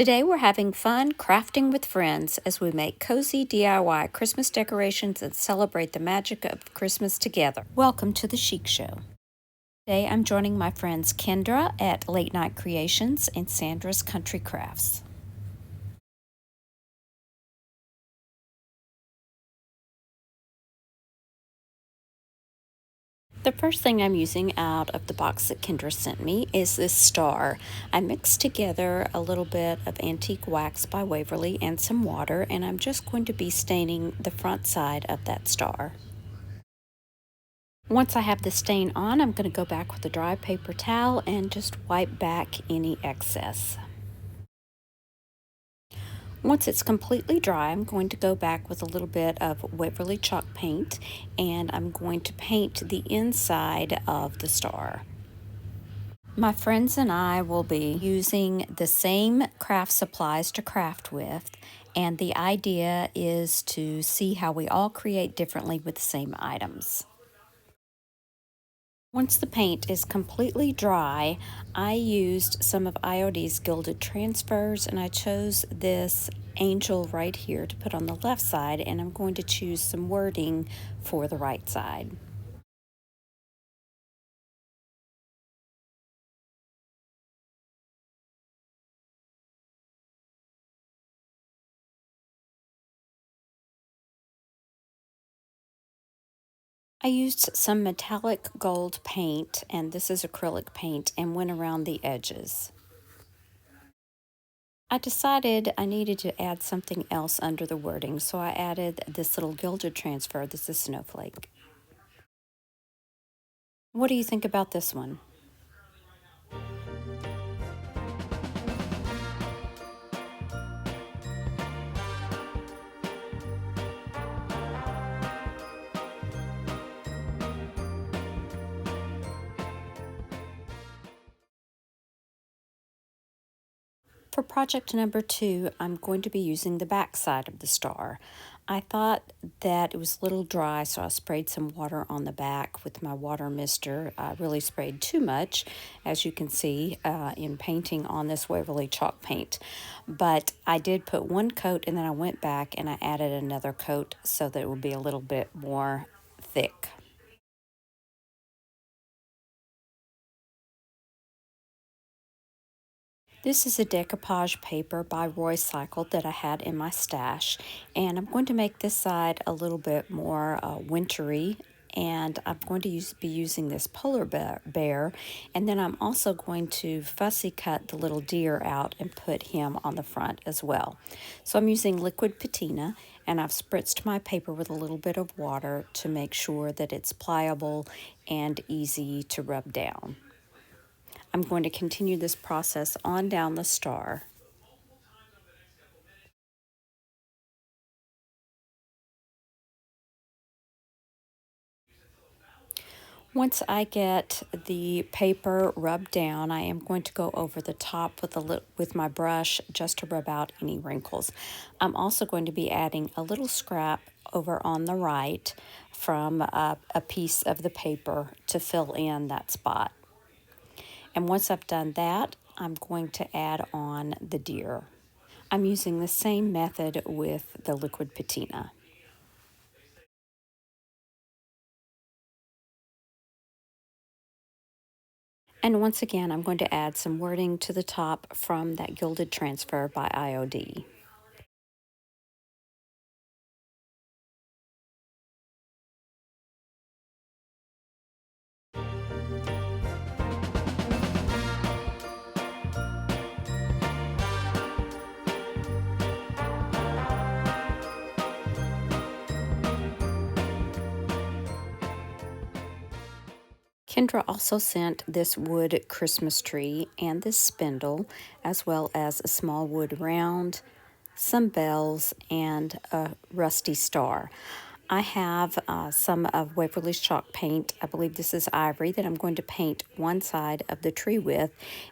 Today we're having fun crafting with friends as we make cozy DIY Christmas decorations and celebrate the magic of Christmas together. Welcome to the Chic Show. Today I'm joining my friends Kendra at Late Night Creations and Sandra's Country Crafts. The first thing I'm using out of the box that Kendra sent me is this star. I mixed together a little bit of antique wax by Waverly and some water, and I'm just going to be staining the front side of that star. Once I have the stain on, I'm going to go back with a dry paper towel and just wipe back any excess. Once it's completely dry, I'm going to go back with a little bit of Waverly chalk paint, and I'm going to paint the inside of the star. My friends and I will be using the same craft supplies to craft with, and the idea is to see how we all create differently with the same items. Once the paint is completely dry, I used some of IOD's Gilded Transfers, and I chose this angel right here to put on the left side, and I'm going to choose some wording for the right side. I used some metallic gold paint, and this is acrylic paint, and went around the edges. I decided I needed to add something else under the wording, so I added this little Gilded Transfer. This is Snowflake. What do you think about this one? For project number 2, I'm going to be using the back side of the star. I thought that it was a little dry, so I sprayed some water on the back with my water mister. I really sprayed too much, as you can see in painting on this Waverly chalk paint. But I did put one coat, and then I went back and I added another coat so that it would be a little bit more thick. This is a decoupage paper by Roy Cycle that I had in my stash, and I'm going to make this side a little bit more wintry, and I'm going to be using this polar bear, and then I'm also going to fussy cut the little deer out and put him on the front as well. So I'm using liquid patina, and I've spritzed my paper with a little bit of water to make sure that it's pliable and easy to rub down. I'm going to continue this process on down the star. Once I get the paper rubbed down, I am going to go over the top with my brush just to rub out any wrinkles. I'm also going to be adding a little scrap over on the right from a piece of the paper to fill in that spot. And once I've done that, I'm going to add on the deer. I'm using the same method with the liquid patina. And once again, I'm going to add some wording to the top from that Gilded Transfer by IOD. Kendra also sent this wood Christmas tree and this spindle, as well as a small wood round, some bells, and a rusty star. I have some of Waverly's chalk paint. I believe this is ivory that I'm going to paint one side of the tree with,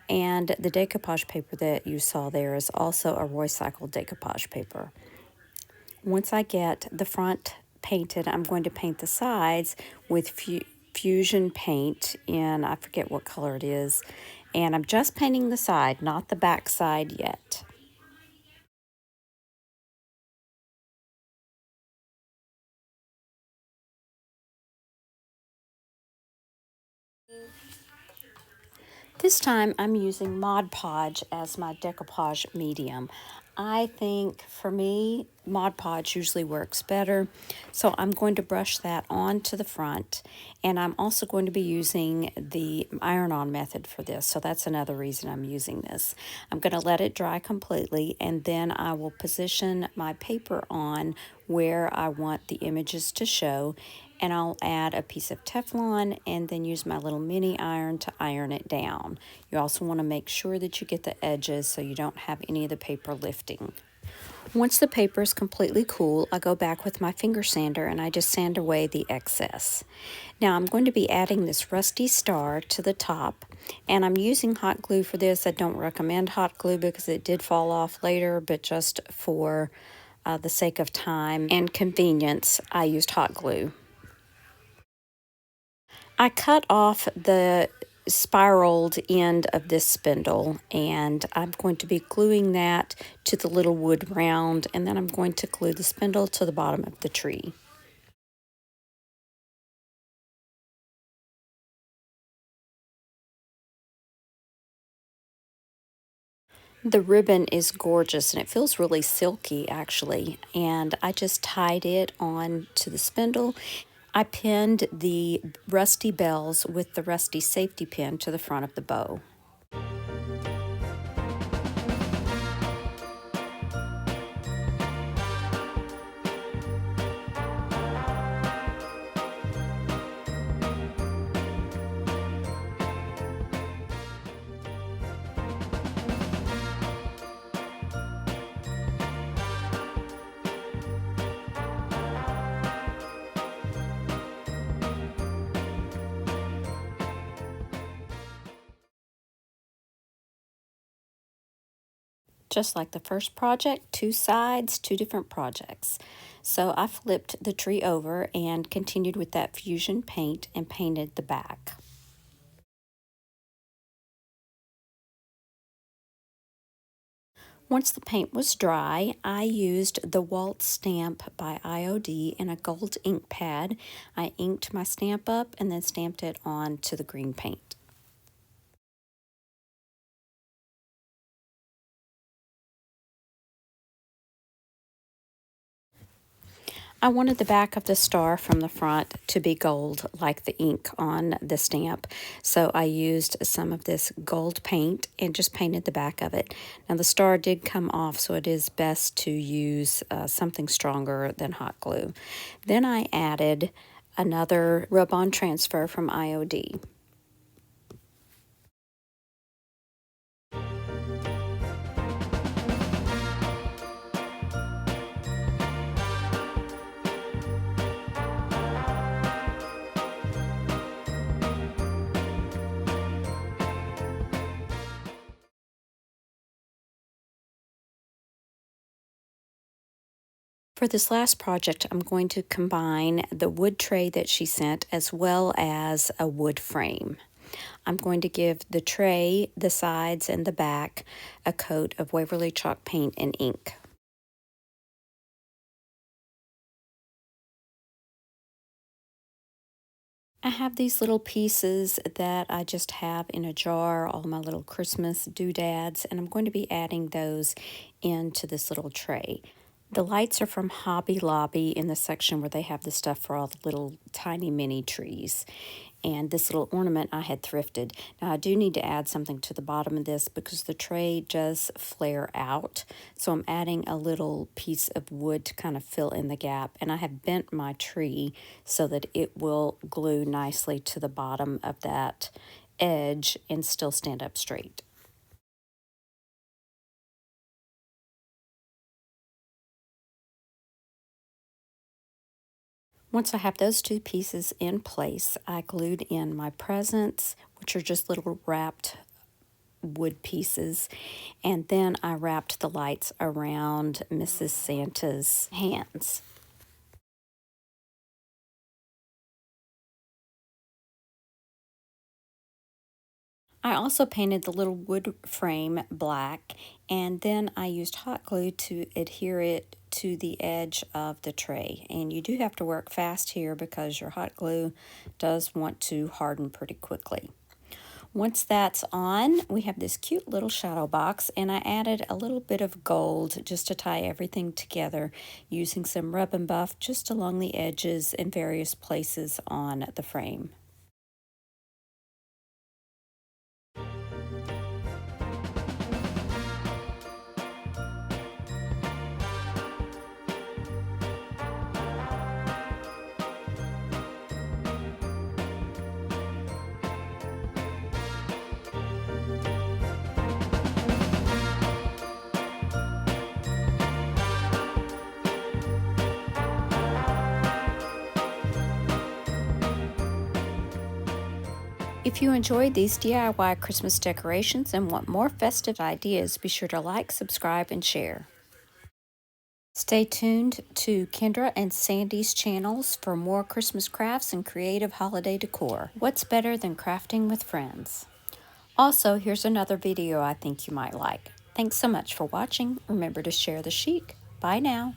and the decoupage paper that you saw there is also a Roy Cycle decoupage paper. Once I get the front painted, I'm going to paint the sides with fusion paint in, I forget what color it is, and I'm just painting the side, not the back side yet. This time I'm using Mod Podge as my decoupage medium. I think for me, Mod Podge usually works better, so I'm going to brush that onto the front, and I'm also going to be using the iron-on method for this, so that's another reason I'm using this. I'm going to let it dry completely, and then I will position my paper on where I want the images to show, and I'll add a piece of Teflon and then use my little mini iron to iron it down. You also want to make sure that you get the edges so you don't have any of the paper lifting. Once the paper is completely cool, I go back with my finger sander and I just sand away the excess. Now I'm going to be adding this rusty star to the top, and I'm using hot glue for this. I don't recommend hot glue because it did fall off later, but just for the sake of time and convenience, I used hot glue. I cut off the spiraled end of this spindle, and I'm going to be gluing that to the little wood round, and then I'm going to glue the spindle to the bottom of the tree. The ribbon is gorgeous and it feels really silky actually, and I just tied it on to the spindle. I pinned the rusty bells with the rusty safety pin to the front of the bow. Just like the first project, two sides, two different projects. So I flipped the tree over and continued with that fusion paint and painted the back. Once the paint was dry, I used the Waltz stamp by IOD in a gold ink pad. I inked my stamp up and then stamped it on to the green paint. I wanted the back of the star from the front to be gold like the ink on the stamp, so I used some of this gold paint and just painted the back of it. Now the star did come off, so it is best to use something stronger than hot glue. Then I added another rub-on transfer from IOD. For this last project, I'm going to combine the wood tray that she sent as well as a wood frame. I'm going to give the tray, the sides, and the back a coat of Waverly chalk paint and ink. I have these little pieces that I just have in a jar, all my little Christmas doodads, and I'm going to be adding those into this little tray. The lights are from Hobby Lobby in the section where they have the stuff for all the little tiny mini trees. And this little ornament I had thrifted. Now I do need to add something to the bottom of this because the tray does flare out. So I'm adding a little piece of wood to kind of fill in the gap. And I have bent my tree so that it will glue nicely to the bottom of that edge and still stand up straight. Once I have those two pieces in place, I glued in my presents, which are just little wrapped wood pieces, and then I wrapped the lights around Mrs. Santa's hands. I also painted the little wood frame black, and then I used hot glue to adhere it to the edge of the tray. And you do have to work fast here because your hot glue does want to harden pretty quickly. Once that's on, we have this cute little shadow box, and I added a little bit of gold just to tie everything together using some rub and buff just along the edges in various places on the frame. If you enjoyed these DIY Christmas decorations and want more festive ideas, be sure to like, subscribe, and share. Stay tuned to Kendra and Sandy's channels for more Christmas crafts and creative holiday decor. What's better than crafting with friends? Also, here's another video I think you might like. Thanks so much for watching. Remember to share the chic. Bye now.